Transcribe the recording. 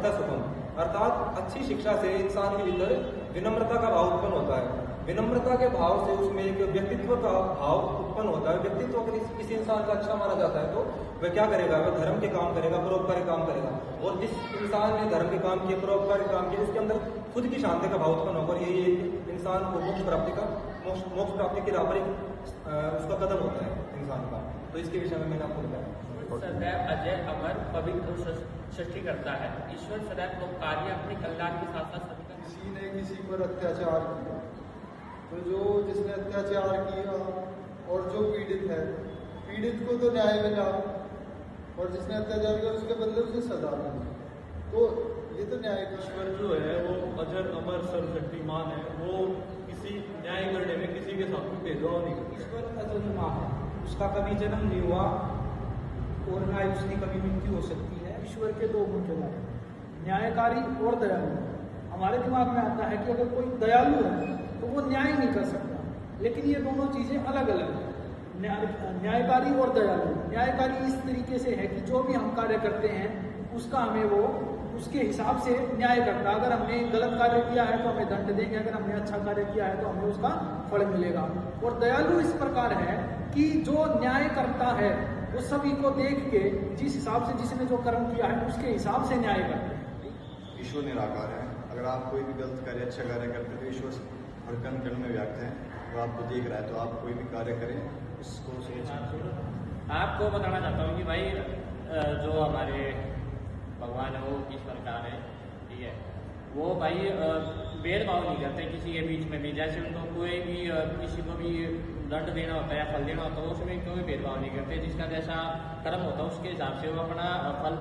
अतः सुखम, अर्थात अच्छी शिक्षा से इंसान के भीतर विनम्रता का भाव उत्पन्न होता है। विनम्रता के भाव से उसमें एक व्यक्तित्व का भाव उत्पन्न होता है। व्यक्तित्व अगर किसी इंसान का अच्छा माना जाता है तो वह क्या करेगा, वह धर्म के काम करेगा, परोपकारी काम करेगा। और जिस इंसान ने धर्म के काम किए, परोपकारी काम किए, उसके अंदर खुद की शांति का भाव उत्पन्न होकर यही एक इंसान को मोक्ष प्राप्ति की राह पर उसका कदम होता है इंसान का। तो इसके विषय में मैंने आपको बताया। सदैव अजय अमर पवित्र सृष्टि करता है। ईश्वर सदैव लोग कार्य अपने कल्याण के साथ साथ सभी का। किसी ने किसी पर अत्याचार किया तो जो जिसने अत्याचार किया और जो पीड़ित है, पीड़ित को तो न्याय मिला और जिसने अत्याचार किया उसके बदले उसे सजा मिली। तो ये तो न्याय। ईश्वर जो है वो अजर अमर सर्वशक्तिमान है, वो किसी न्याय करने में किसी के साथ में भेदभाव नहीं करता। ईश्वर अजन्मा है, उसका कभी जन्म नहीं हुआ और ना ही उसकी कभी मृत्यु हो सकती है। ईश्वर के दो मुख्य गुण, न्यायकारी और दयालु। हमारे दिमाग में आता है कि अगर कोई दयालु है तो वो न्याय नहीं कर सकता, लेकिन ये दोनों चीजें अलग अलग हैं। न्यायकारी और दयालु। न्यायकारी इस तरीके से है कि जो भी हम कार्य करते हैं उसका हमें वो उसके हिसाब से न्याय करता है। अगर हमने गलत कार्य किया है तो हमें दंड देंगे, अगर हमने अच्छा कार्य किया है तो हमें उसका फल मिलेगा। और दयालु इस प्रकार है कि जो न्याय करता है वो सभी को देख के जिस हिसाब से जिसने जो कर्म किया है उसके हिसाब से न्याय करते हैं। ईश्वर निराकार है। अगर आप कोई भी गलत कार्य अच्छा कार्य करते हैं तो ईश्वर हर कण में व्याप्त है, वो आपको देख रहा है। तो आप कोई भी कार्य करें उसको आपको बताना चाहता हूँ कि भाई जो हमारे भगवान है वो किस प्रकार है, ठीक है। वो भाई भेदभाव नहीं करते किसी के बीच में भी। जैसे उनको कोई भी किसी को भी दंड देना होता है या फल देना होता है उसमें कोई भेदभाव नहीं करते। जिसका जैसा कर्म होता है उसके हिसाब से वो अपना फल